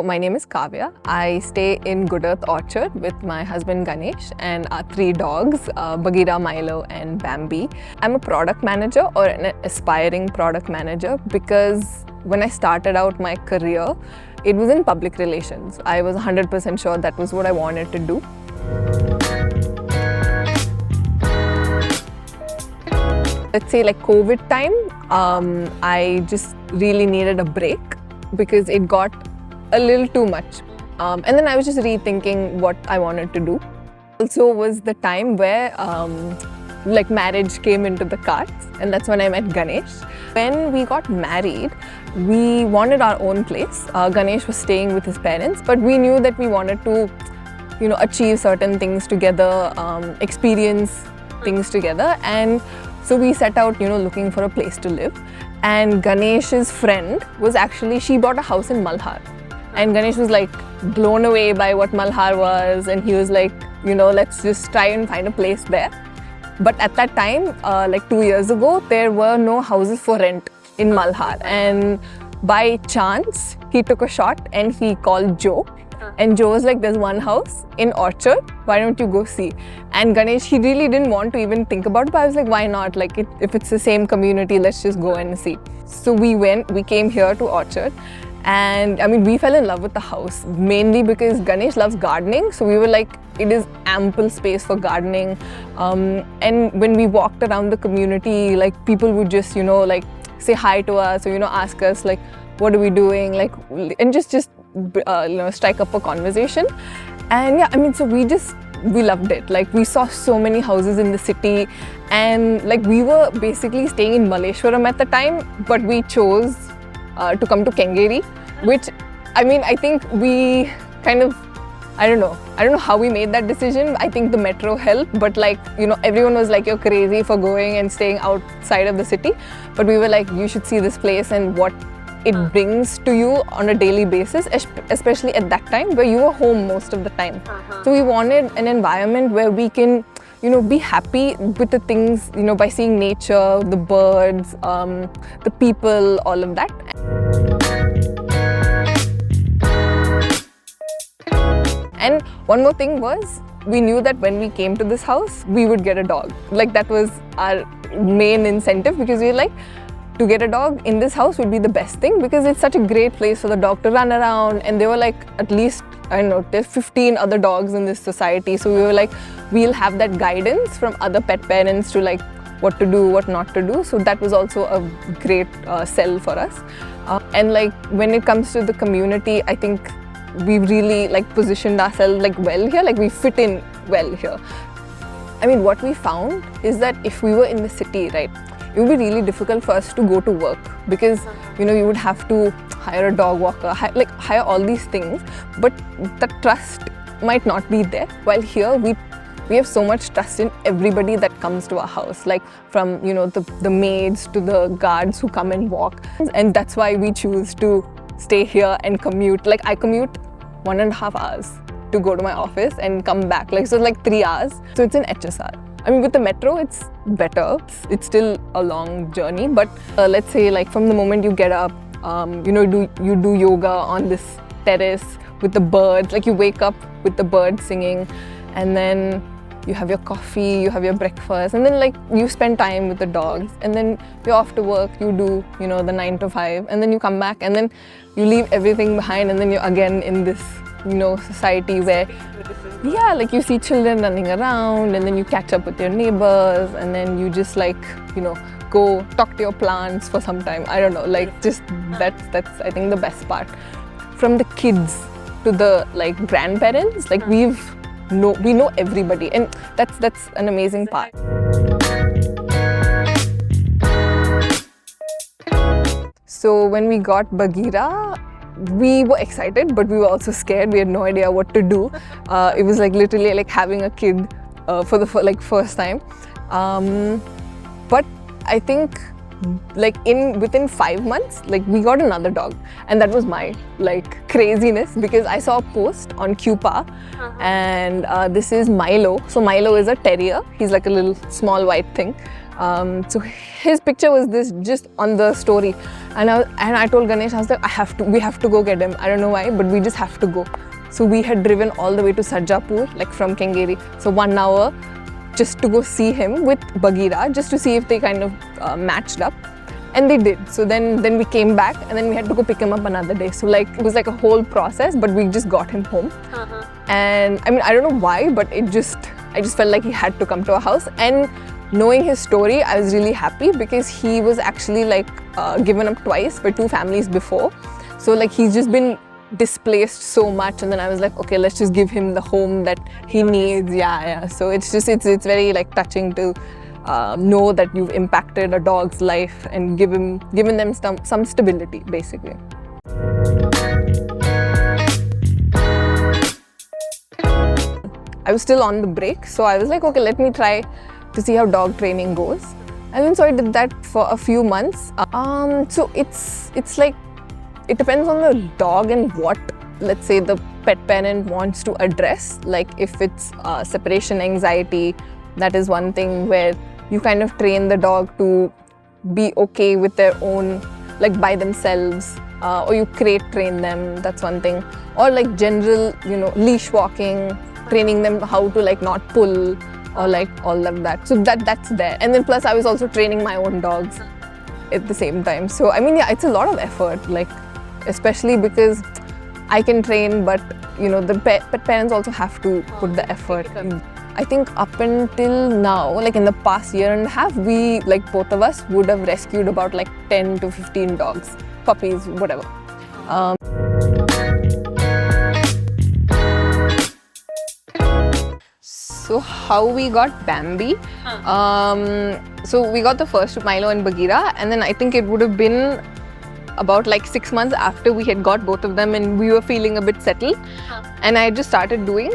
So my name is Kavya. I stay in GoodEarth Orchard with my husband Ganesh and our 3 dogs, Bagheera, Milo and Bambi. I'm a product manager or an aspiring product manager because when I started out my career, it was in public relations. I was 100% sure that was what I wanted to do. Let's say like COVID time, I just really needed a break because it got a little too much. And then I was just rethinking what I wanted to do. Also was the time where like marriage came into the cards, and that's when I met Ganesh. When we got married, we wanted our own place. Ganesh was staying with his parents, but we knew that we wanted to, achieve certain things together, experience things together. And so we set out, looking for a place to live. And Ganesh's friend was actually, she bought a house in Malhar. And Ganesh was like blown away by what Malhar was, and he was like, let's just try and find a place there. But at that time, like 2 years ago, there were no houses for rent in Malhar. And by chance, he took a shot and he called Joe. And Joe was like, there's one house in Orchard, why don't you go see? And Ganesh, he really didn't want to even think about it, but I was like, why not? Like, if it's the same community, let's just go and see. So we came here to Orchard. And I mean, we fell in love with the house, mainly because Ganesh loves gardening. So we were like, it is ample space for gardening. And when we walked around the community, like people would just, like say hi to us or, ask us like, what are we doing? Like, and just strike up a conversation. And yeah, I mean, so we loved it. Like we saw so many houses in the city, and like we were basically staying in Malleshwaram at the time, but we chose to come to Kengeri, which I mean, I think we kind of, I don't know how we made that decision. I think the metro helped, but like, everyone was like, you're crazy for going and staying outside of the city. But we were like, you should see this place and what it brings to you on a daily basis, especially at that time where you were home most of the time. So we wanted an environment where we can, be happy with the things, by seeing nature, the birds, the people, all of that. And one more thing was, we knew that when we came to this house, we would get a dog. Like that was our main incentive, because we were like, to get a dog in this house would be the best thing, because it's such a great place for the dog to run around. And there were like at least, there's 15 other dogs in this society. So we were like, we'll have that guidance from other pet parents to like what to do, what not to do. So that was also a great sell for us. And like when it comes to the community, I think we really like positioned ourselves like well here, like we fit in well here. I mean, what we found is that if we were in the city, right, it would be really difficult for us to go to work, because you would have to hire a dog walker, hire all these things, but the trust might not be there. While here we have so much trust in everybody that comes to our house, like from the maids to the guards who come and walk. And that's why we choose to stay here and commute. Like I commute 1.5 hours to go to my office and come back, like so like 3 hours. So it's in HSR. I mean, with the metro, it's better. It's still a long journey, but let's say like from the moment you get up, you do yoga on this terrace with the birds. Like you wake up with the birds singing, and then you have your coffee, you have your breakfast, and then like you spend time with the dogs, and then you're off to work. You do the 9 to 5, and then you come back, and then you leave everything behind, and then you're again in this society where, yeah, like you see children running around, and then you catch up with your neighbors, and then you just like, go talk to your plants for some time. I don't know, like just that's I think the best part. From the kids to the like grandparents, like we know everybody, and that's an amazing part. So when we got Bagheera, we were excited, but we were also scared. We had no idea what to do. It was like literally like having a kid for the first time. But I think like within 5 months, like we got another dog, and that was my like craziness, because I saw a post on Cupa, and this is Milo. So Milo is a terrier. He's like a little small white thing. So his picture was this just on the story, and I told Ganesh, I was like, we have to go get him. I don't know why, but we just have to go. So we had driven all the way to Sarjapur, like from Kengeri. So 1 hour just to go see him with Bagheera, just to see if they kind of matched up. And they did. So then we came back, and then we had to go pick him up another day. So like it was like a whole process, but we just got him home. And I mean, I don't know why, but I just felt like he had to come to our house. And knowing his story, I was really happy because he was actually like given up twice by 2 families before. So like he's just been displaced so much, and then I was like, okay, let's just give him the home that he needs. Yeah. So it's very like touching to know that you've impacted a dog's life and given them some stability, basically. I was still on the break, so I was like, okay, let me try to see how dog training goes. And then so I did that for a few months. So it's like, it depends on the dog and what, let's say, the pet parent wants to address. Like if it's separation anxiety, that is one thing where you kind of train the dog to be okay with their own, like by themselves, or you crate train them, that's one thing. Or like general, leash walking, training them how to like not pull, or like all of that. So that's there. And then plus I was also training my own dogs at the same time. So I mean, yeah, it's a lot of effort, like especially because I can train, but the pet parents also have to put the effort. I think up until now, like in the past year and a half, we, like both of us, would have rescued about like 10 to 15 dogs, puppies, whatever. So how we got Bambi? So we got the first Milo and Bagheera, and then I think it would have been about like 6 months after we had got both of them, and we were feeling a bit settled. And I just started doing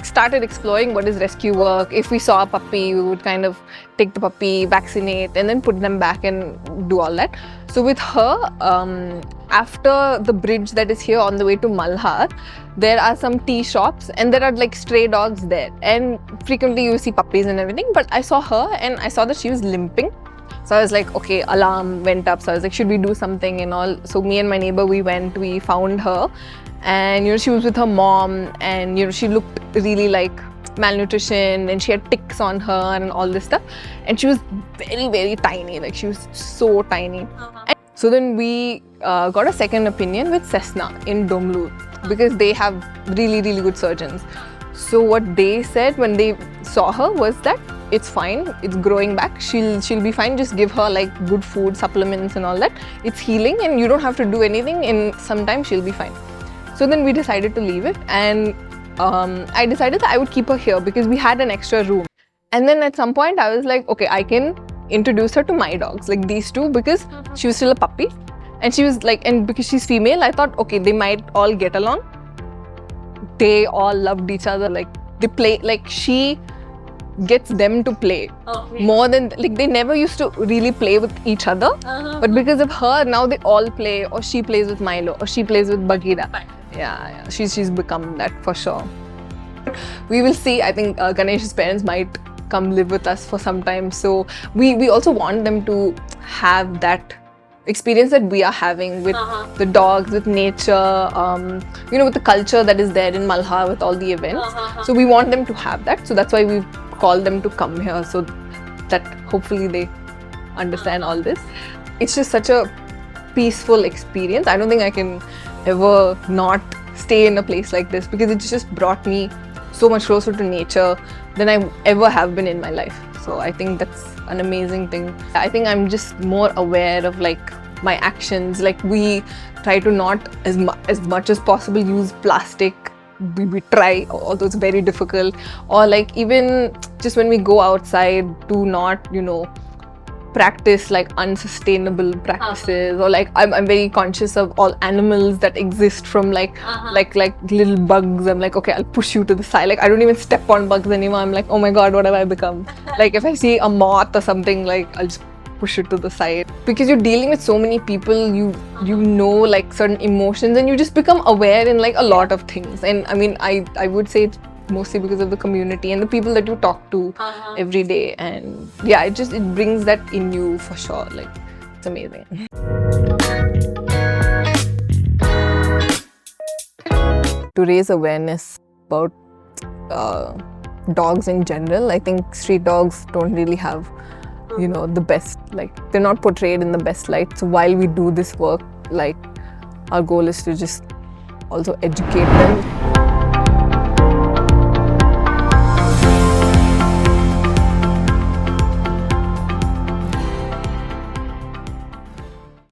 started exploring what is rescue work. If we saw a puppy, we would kind of take the puppy, vaccinate, and then put them back and do all that. So with her, after the bridge that is here on the way to Malhar, there are some tea shops, and there are like stray dogs there, and frequently you see puppies and everything. But I saw her, and I saw that she was limping. So I was like, okay, alarm went up. So I was like, should we do something and all? So me and my neighbor, we found her, and she was with her mom, and she looked really like malnutrition, and she had ticks on her and all this stuff. And she was very, very tiny, like she was so tiny. And so then we got a second opinion with Cessna in Domlu, because they have really, really good surgeons. So what they said when they saw her was that it's fine, it's growing back, she'll be fine, just give her like good food, supplements and all that. It's healing and you don't have to do anything, in some time she'll be fine. So then we decided to leave it, and I decided that I would keep her here because we had an extra room. And then at some point I was like, okay, I can introduce her to my dogs, like these two, because she was still a puppy, and she was like, and because she's female, I thought, okay, they might all get along. They all loved each other, like they play, like she gets them to play more than, like they never used to really play with each other, but because of her, now they all play, or she plays with Milo, or she plays with Bagheera. Yeah, she's become that for sure. We will see. I think Ganesh's parents might come live with us for some time, so we also want them to have that experience that we are having with the dogs, with nature, with the culture that is there in Malhar, with all the events. So we want them to have that. So that's why we've called them to come here, so that hopefully they understand all this. It's just such a peaceful experience. I don't think I can ever not stay in a place like this, because it's just brought me so much closer to nature than I ever have been in my life. So I think that's an amazing thing. I think I'm just more aware of like my actions. Like we try to not as much as possible use plastic. We try, although it's very difficult. Or like even just when we go outside, do not, practice like unsustainable practices. Or like I'm very conscious of all animals that exist from like little bugs. I'm like, okay, I'll push you to the side. Like I don't even step on bugs anymore. I'm like, oh my god, what have I become? Like if I see a moth or something, like I'll just push it to the side. Because you're dealing with so many people, you know like certain emotions, and you just become aware in like a lot of things. And I mean, I would say it's mostly because of the community and the people that you talk to every day. And yeah, it brings that in you for sure. Like, it's amazing. To raise awareness about dogs in general, I think street dogs don't really have, you know, the best, like, they're not portrayed in the best light. So while we do this work, like, our goal is to just also educate them